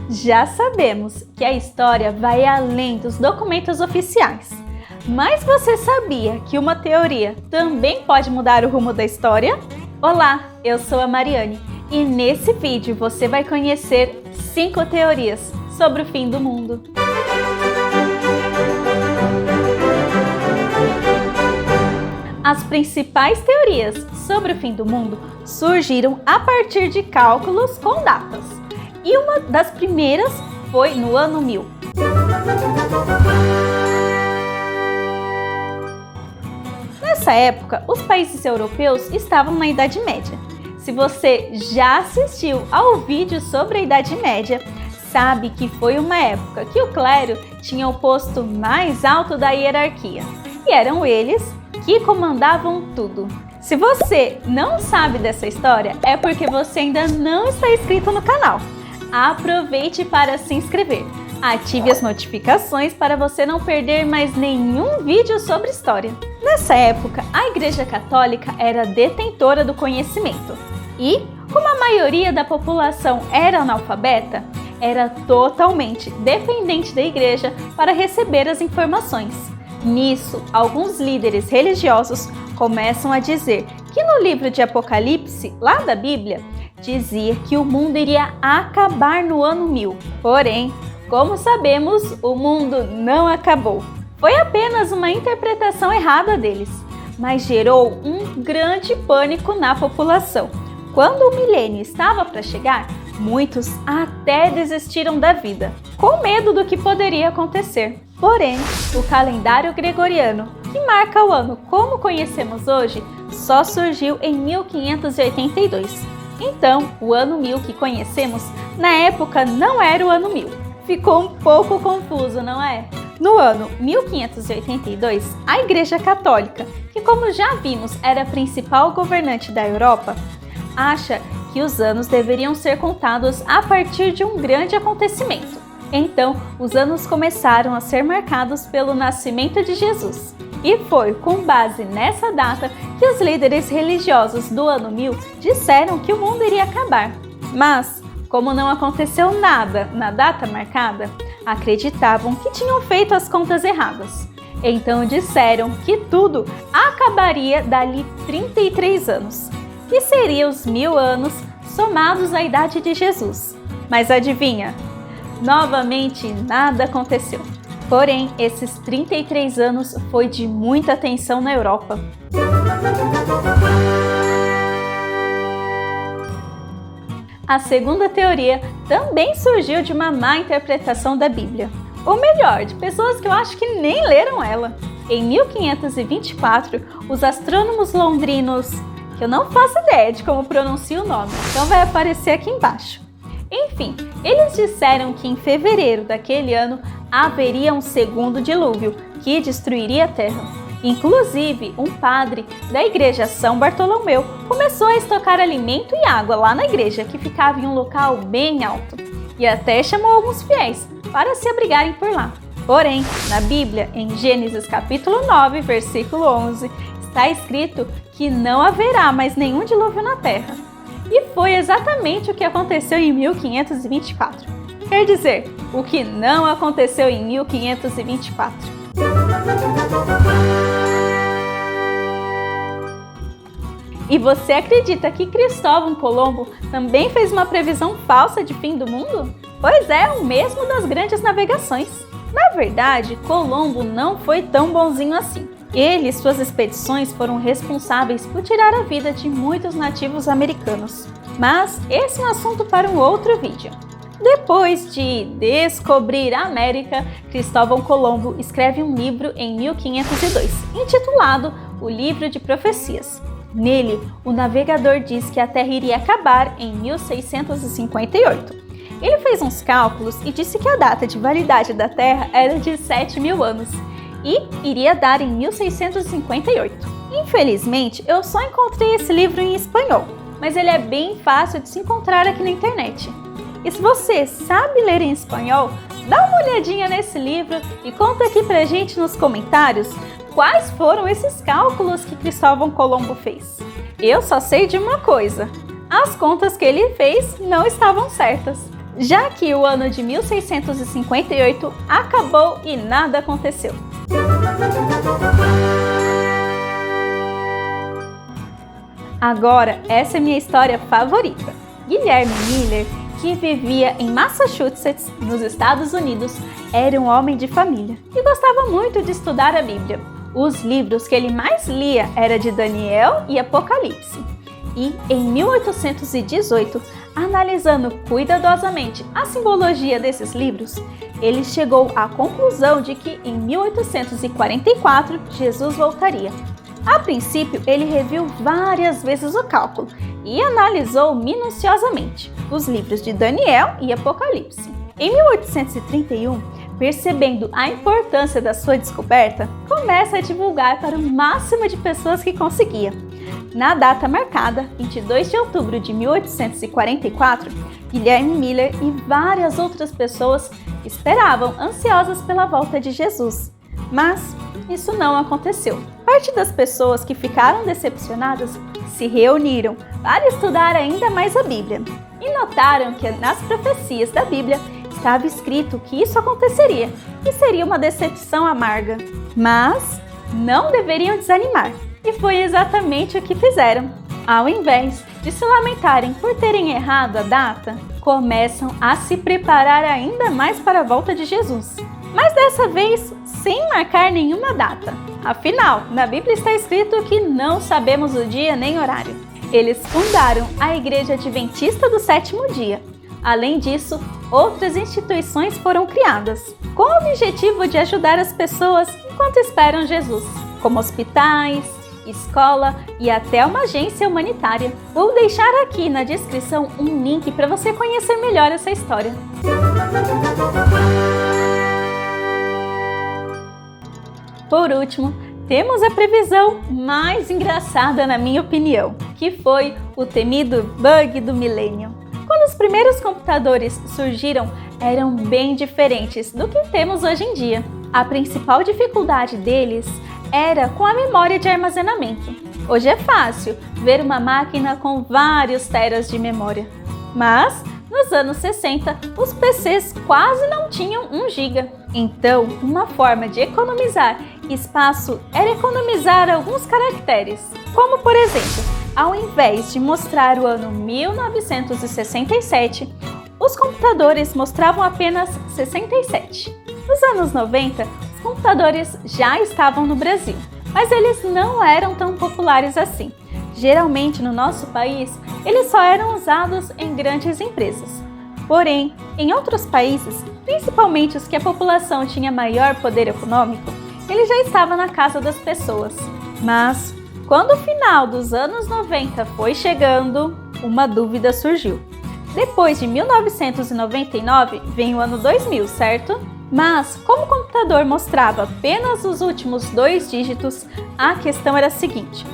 Já sabemos que a história vai além dos documentos oficiais. Mas você sabia que uma teoria também pode mudar o rumo da história? Olá, eu sou a Mariane e nesse vídeo você vai conhecer 5 teorias sobre o fim do mundo. As principais teorias sobre o fim do mundo surgiram a partir de cálculos com datas. E uma das primeiras foi no ano 1000. Nessa época, os países europeus estavam na Idade Média. Se você já assistiu ao vídeo sobre a Idade Média, sabe que foi uma época que o clero tinha o posto mais alto da hierarquia. E eram eles que comandavam tudo. Se você não sabe dessa história, é porque você ainda não está inscrito no canal. Aproveite para se inscrever. Ative as notificações para você não perder mais nenhum vídeo sobre história. Nessa época, a Igreja Católica era detentora do conhecimento. E, como a maioria da população era analfabeta, era totalmente dependente da Igreja para receber as informações. Nisso, alguns líderes religiosos começam a dizer que no livro de Apocalipse, lá da Bíblia, dizia que o mundo iria acabar no ano 1000. Porém, como sabemos, o mundo não acabou. Foi apenas uma interpretação errada deles, mas gerou um grande pânico na população. Quando o milênio estava para chegar, muitos até desistiram da vida, com medo do que poderia acontecer. Porém, o calendário gregoriano, que marca o ano como conhecemos hoje, só surgiu em 1582. Então, o ano 1000 que conhecemos, na época não era o ano 1000. Ficou um pouco confuso, não é? No ano 1582, a Igreja Católica, que como já vimos era a principal governante da Europa, acha que os anos deveriam ser contados a partir de um grande acontecimento. Então, os anos começaram a ser marcados pelo nascimento de Jesus. E foi com base nessa data que os líderes religiosos do ano 1000 disseram que o mundo iria acabar. Mas, como não aconteceu nada na data marcada, acreditavam que tinham feito as contas erradas. Então disseram que tudo acabaria dali 33 anos, que seriam os 1000 anos somados à idade de Jesus. Mas adivinha? Novamente nada aconteceu. Porém, esses 33 anos foi de muita tensão na Europa. A segunda teoria também surgiu de uma má interpretação da Bíblia. Ou melhor, de pessoas que eu acho que nem leram ela. Em 1524, os astrônomos londrinos, que eu não faço ideia de como pronuncia o nome, então vai aparecer aqui embaixo. Enfim, eles disseram que em fevereiro daquele ano haveria um segundo dilúvio que destruiria a Terra. Inclusive, um padre da igreja São Bartolomeu começou a estocar alimento e água lá na igreja, que ficava em um local bem alto, e até chamou alguns fiéis para se abrigarem por lá. Porém, na Bíblia, em Gênesis capítulo 9, versículo 11, está escrito que não haverá mais nenhum dilúvio na Terra. E foi exatamente o que aconteceu em 1524. Quer dizer, o que não aconteceu em 1524. E você acredita que Cristóvão Colombo também fez uma previsão falsa de fim do mundo? Pois é, o mesmo das grandes navegações. Na verdade, Colombo não foi tão bonzinho assim. Ele e suas expedições foram responsáveis por tirar a vida de muitos nativos americanos. Mas esse é um assunto para um outro vídeo. Depois de descobrir a América, Cristóvão Colombo escreve um livro em 1502, intitulado O Livro de Profecias. Nele, o navegador diz que a Terra iria acabar em 1658. Ele fez uns cálculos e disse que a data de validade da Terra era de 7.000 anos e iria dar em 1658. Infelizmente, eu só encontrei esse livro em espanhol, mas ele é bem fácil de se encontrar aqui na internet. E se você sabe ler em espanhol, dá uma olhadinha nesse livro e conta aqui pra gente nos comentários quais foram esses cálculos que Cristóvão Colombo fez. Eu só sei de uma coisa: as contas que ele fez não estavam certas. já que o ano de 1658 acabou e nada aconteceu. Agora, essa é minha história favorita. Guilherme Miller, que vivia em Massachusetts, nos Estados Unidos, era um homem de família e gostava muito de estudar a Bíblia. Os livros que ele mais lia eram de Daniel e Apocalipse. E em 1818, analisando cuidadosamente a simbologia desses livros, ele chegou à conclusão de que em 1844 Jesus voltaria. A princípio, ele reviu várias vezes o cálculo e analisou minuciosamente os livros de Daniel e Apocalipse. Em 1831, percebendo a importância da sua descoberta, começa a divulgar para o máximo de pessoas que conseguia. Na data marcada, 22 de outubro de 1844, Guilherme Miller e várias outras pessoas esperavam ansiosas pela volta de Jesus. Mas isso não aconteceu. Parte das pessoas que ficaram decepcionadas se reuniram para estudar ainda mais a Bíblia e notaram que nas profecias da Bíblia estava escrito que isso aconteceria e seria uma decepção amarga. Mas não deveriam desanimar, e foi exatamente o que fizeram. Ao invés de se lamentarem por terem errado a data, começam a se preparar ainda mais para a volta de Jesus. Mas dessa vez sem marcar nenhuma data. Afinal, na Bíblia está escrito que não sabemos o dia nem horário. Eles fundaram a Igreja Adventista do Sétimo Dia. Além disso, outras instituições foram criadas, com o objetivo de ajudar as pessoas enquanto esperam Jesus, como hospitais, escola e até uma agência humanitária. Vou deixar aqui na descrição um link para você conhecer melhor essa história. Por último, temos a previsão mais engraçada na minha opinião, que foi o temido bug do milênio. Quando os primeiros computadores surgiram, eram bem diferentes do que temos hoje em dia. A principal dificuldade deles era com a memória de armazenamento. Hoje é fácil ver uma máquina com vários teras de memória, mas nos anos 60, os PCs quase não tinham 1 GB. Então, uma forma de economizar espaço era economizar alguns caracteres, como por exemplo, ao invés de mostrar o ano 1967, os computadores mostravam apenas 67. Nos anos 90, os computadores já estavam no Brasil, mas eles não eram tão populares assim. Geralmente, no nosso país, eles só eram usados em grandes empresas. Porém, em outros países, principalmente os que a população tinha maior poder econômico, ele já estava na casa das pessoas. Mas, quando o final dos anos 90 foi chegando, uma dúvida surgiu. Depois de 1999, vem o ano 2000, certo? Mas, como o computador mostrava apenas os últimos 2 dígitos, a questão era a seguinte: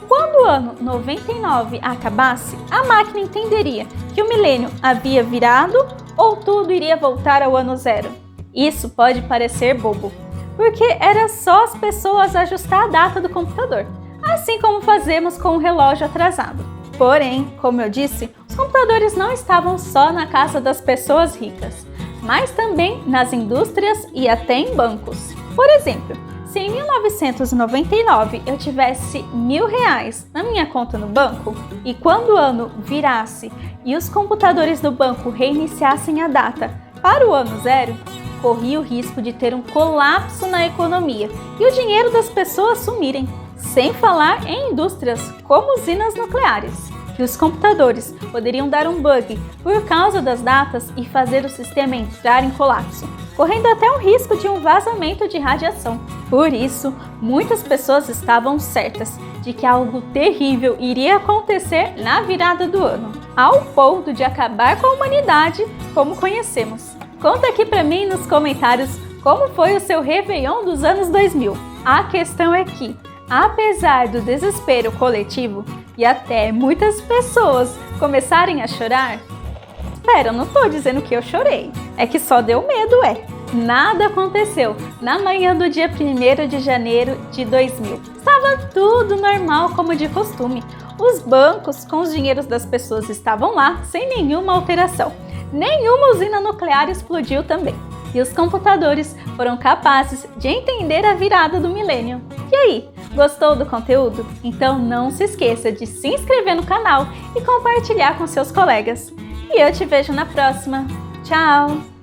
quando o ano 99 acabasse, a máquina entenderia que o milênio havia virado ou tudo iria voltar ao ano 0? Isso pode parecer bobo, porque era só as pessoas ajustar a data do computador, assim como fazemos com o relógio atrasado. Porém, como eu disse, os computadores não estavam só na casa das pessoas ricas, mas também nas indústrias e até em bancos. Por exemplo, se em 1999 eu tivesse R$1.000 na minha conta no banco, e quando o ano virasse e os computadores do banco reiniciassem a data para o ano 0, corria o risco de ter um colapso na economia e o dinheiro das pessoas sumirem. Sem falar em indústrias como usinas nucleares, que os computadores poderiam dar um bug por causa das datas e fazer o sistema entrar em colapso, correndo até o risco de um vazamento de radiação. Por isso, muitas pessoas estavam certas de que algo terrível iria acontecer na virada do ano, ao ponto de acabar com a humanidade como conhecemos. Conta aqui pra mim nos comentários como foi o seu Réveillon dos anos 2000. A questão é que, apesar do desespero coletivo e até muitas pessoas começarem a chorar, espera, eu não tô dizendo que eu chorei, é que só deu medo, Nada aconteceu na manhã do dia 1º de janeiro de 2000. Estava tudo normal como de costume. Os bancos com os dinheiros das pessoas estavam lá sem nenhuma alteração. nenhuma usina nuclear explodiu também. E os computadores foram capazes de entender a virada do milênio. E aí, gostou do conteúdo? Então não se esqueça de se inscrever no canal e compartilhar com seus colegas. E eu te vejo na próxima. Tchau!